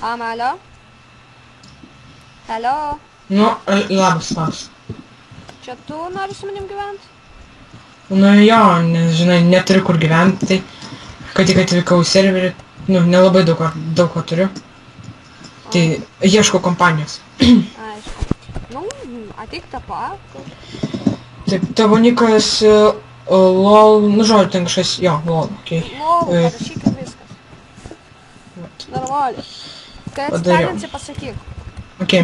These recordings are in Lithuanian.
Alio? Alio? Nu, labas. Čia tu nori su manim gyventi? Nu jo, nes, žinai, neturiu kur gyventi, tai kai tik atvykau į serverį, nu, nelabai daug ko turiu. Tai ieškau kompanijos. Aišku. Nu, ateik tą paką. Taip, tavo nikas lol, nu žodžiu, ten kažkas, jo, lol, okei. Lol, parašyk ir viskas. Normaliai. Kai atsidarinsi, pasakyk. Okei.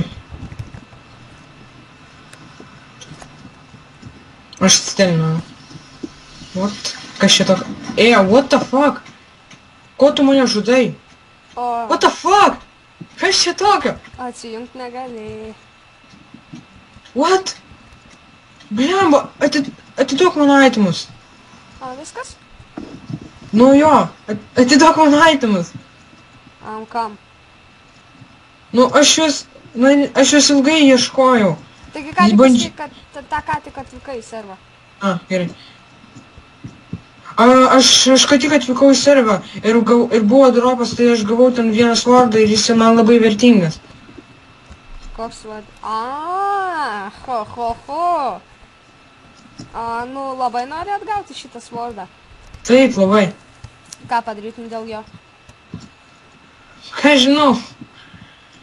Aš atsidarinau. What? Kas čia tokia? What the fuck? Ko tu mane žudai? What the fuck? Kas čia tokio? Atsijungt negali. What? Blemba, atiduok mano itemus. Viskas? Nu jo, atiduok mano itemus. Kam? Nu aš juos ilgai ieškojau. Taigi ką tik pasakyk, kad tą ką tik atvykai į servą. Gerai. Aš ką tik atvykau į servą ir buvo dropas, tai aš gavau ten vieną svordą ir jis man labai vertingas. Koks svordas? Ho. Nu, labai nori atgauti šitą svordą. Taip, labai. Ką padarytum dėl jo? Ką žinau.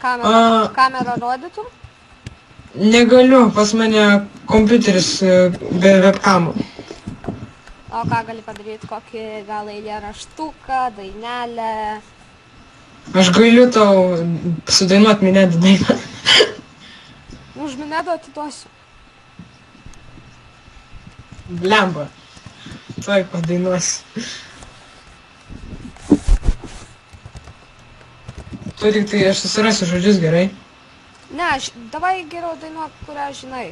Kamerą rodytum? Negaliu, pas mane kompiuteris be webkamų. O ką gali padaryti, kokį gal eilėraštuką, dainelę? Aš galiu tau sudainuot Minėdo dainą. Už Minėdo atiduosiu. Blemba. Tuoj padainuosiu. Tu tik tai aš susirasiu žodžius, gerai? Ne, davai geriau dainuok, kurią žinai.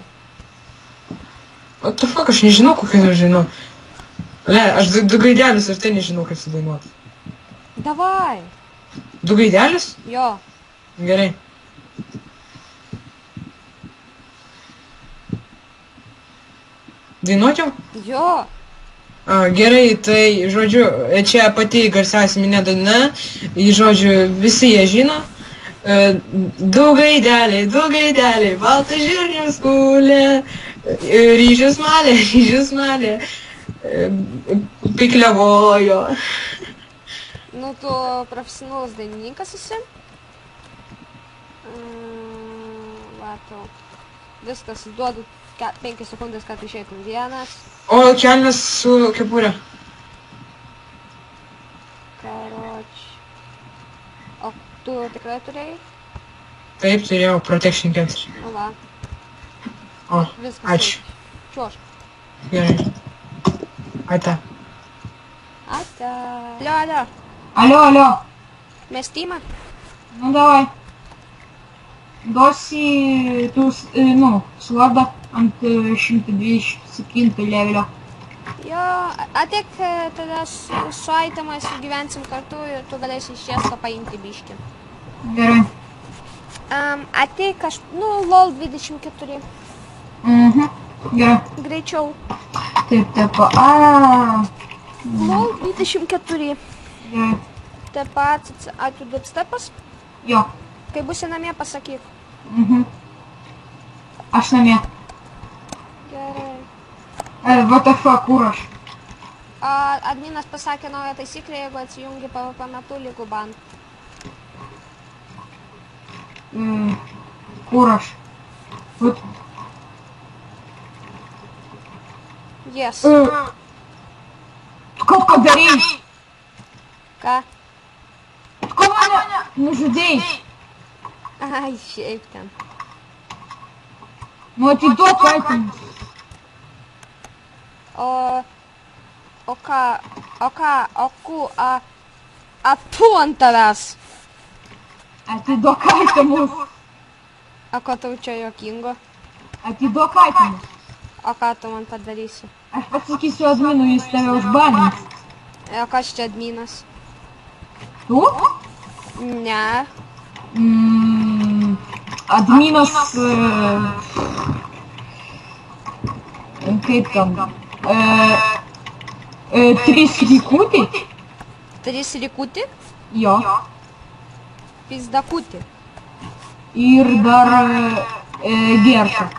What the fuck, aš nežinau, kokią aš žinau. Ne, aš du gaidelius ir tai nežinau, kaip sudainuot. Davai. Du gaidelius? Jo. Gerai. Dainuot jau? Jo. Gerai, tai, žodžiu, čia pati garsiausia Minėdo daina, žodžiu, visi jie žino. Du gaideliai, baltas žirnius kūlė, ryžius malė, pikliavojo. Nu, tu profesionalus dainininkas esi? Vatau. Viskas, duodu 5 sekundės, kad išeitum vienas. O, kelnes su kepurė. Karoč. O tu tikrai turėjai? Taip, turėjau Protection 4. Nu va. O, Viskas. ačiū. Čiuošk. Gerai. Ate. Alio. Алло. Mes Timą? Ну давай. Duosi tu, svordą ant 127 levelio. Jo, ateik tada su itemais gyvensim kartu ir tu galėsi iš često paimti biškį. Gerai. Ateik LOL 24. Gerai. Greičiau. Taip. LOL 24. Gerai. Taip pat, tu dubstepas? Jo. Kai būsi namie, pasakyk. Aš namie. Gerai. What the fuck, kur aš? Adminas pasakė naują taisyklę, jeigu atsijungi PvP metu, lygu ban. Kur aš? Vat. Yes. Tu ką padarei? Ką? Tu ką mane nužudei? Ai, šiaip ten. Nu atiduok itemus. Tu ant tavęs. Atiduok itemus. O ko tau čia juokingo? Atiduok itemus. O ką tu man padarysi? Aš pasakysiu adminui, jis tave užbanins. O kas čia adminas? Tu? Ne. Adminas... Kaip tam? 3 rikutį? 3 rikutį? Jo. Pizdakutį. Ir dar Gerka.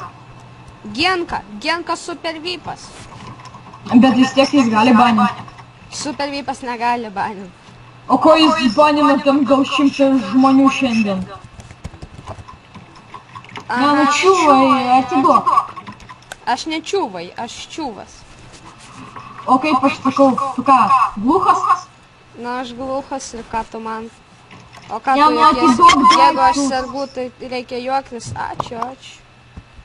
Genka super vypas. Bet vis tiek jis gali baninti. Super vypas negali baninti. O ko jis banino tam gal 100 žmonių šiandien? Ne, nu čiūvai, atiduok. Aš nečiūvai, aš čiūvas. O kaip aš sakau, tu ką, gluchas? Na, aš gluchas ir ką tu man. O ką Ne, tu nu, juokies? atiduok Jeigu aš daiktus. sergu, tai reikia juoktis. Ačiū.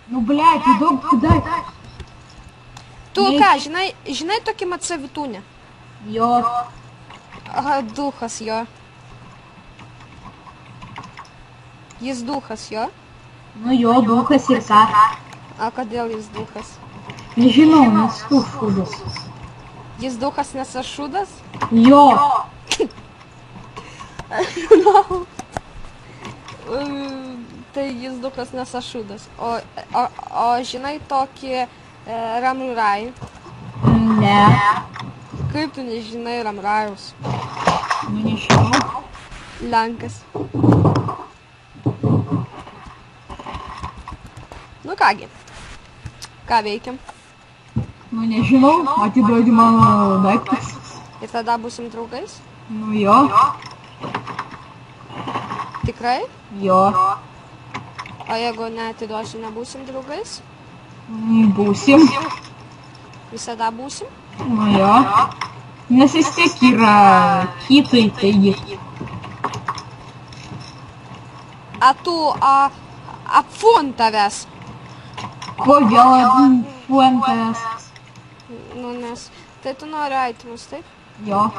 Nu, ble, atiduok daiktus. Tu Nei- ką, žinai tokį Macavitūnę? Jo, Aha, duchas jo. Jis duchas jo? nu jo, duchas ir ką. O kodėl jis duchas? Nežinau, nes tu šūdas. Jis duchas, nes aš šūdas? Jo, Tai jis duchas, nes aš šūdas. O žinai tokį Ramraj? ne, Kaip tu nežinai Ramrajaus? nu nežinau. Lenkas. Nu kągi. Ką veikiam? Nu nežinau, atiduodi mano daiktus. Ir tada būsim draugais? Nu jo, Tikrai? jo, O jeigu neatiduosiu, nebūsim draugais? būsim. Visada būsim? Nu jo, nes vis tiek yra kitai, taigi. A tu apfun tavęs. Kodėl fuentes? Nu, nes... Tai tu nori aitimus, taip? Jo,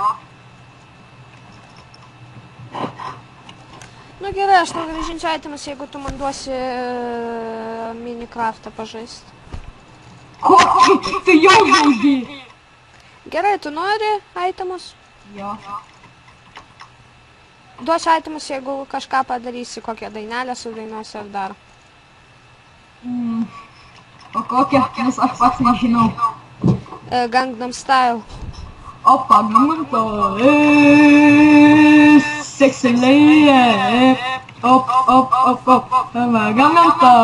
Nu gerai, aš tau grąžinsiu aitimus, jeigu tu man duosi Minecraftą pažaisti. kokį tu jau žaidži? Gerai, tu nori aitimus? Jo, Duosiu aitimus, jeigu kažką padarysi, kokią dainelę sudainuosi ar dar. o kokią, nes aš pats nežinau. Gangnam Style. O pagaminto, seksualiai, op, pagaminto,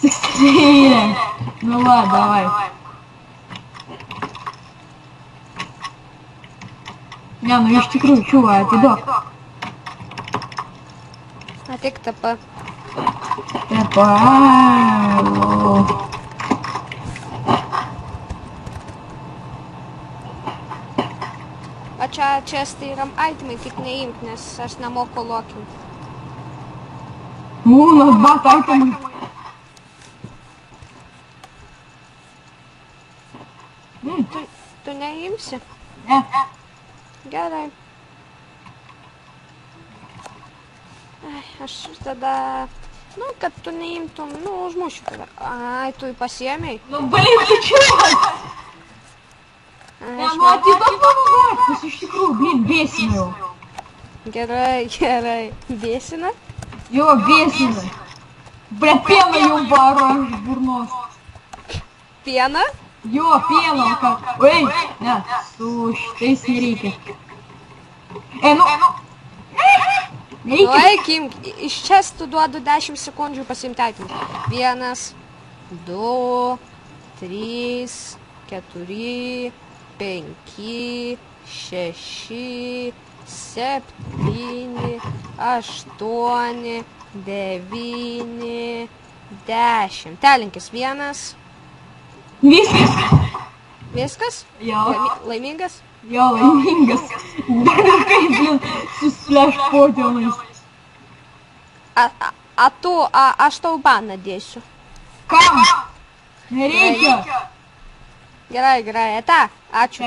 seksualiai. Nu va, davai. Ne, nu iš tikrųjų, čiūva, atiduok. Ateik TP. Tepa. O čia tai yra aitimai, tik neimk, nes aš nemoku lokinti. Mūnas batakimai. Tu neimsi? Ne, Gerai. Ai, aš tada... Nu, kad tu neimtum, nu, užmušiu tave. Ai, tu jį pasiėmei? nu blin, tu čiūvas. Ai, Ne, aš nu atiduok mano daiktus, iš tikrųjų, blin, bėsina jau. Gerai. Bėsina? Jo, bėsina. Ble, pieną jau varo iš burnos. Pieną? Jo, pieną, ką. Oi, ne, su šitais nereikia. Nu. Nu, Nereikia. eikim, iš čia tu duodu 10 sekundžių pasiimti aitimus. 1, 2, 3, 4, 5, 6, 7, 8, 9, 10. Telinkis 1. Viskas. Viskas? Jo, Laimingas? jo, laimingas. Dar ir kaip, blin, su splash potionais. Aš tau baną dėsiu. Kam? Nereikia. Gerai, eta, ačiū.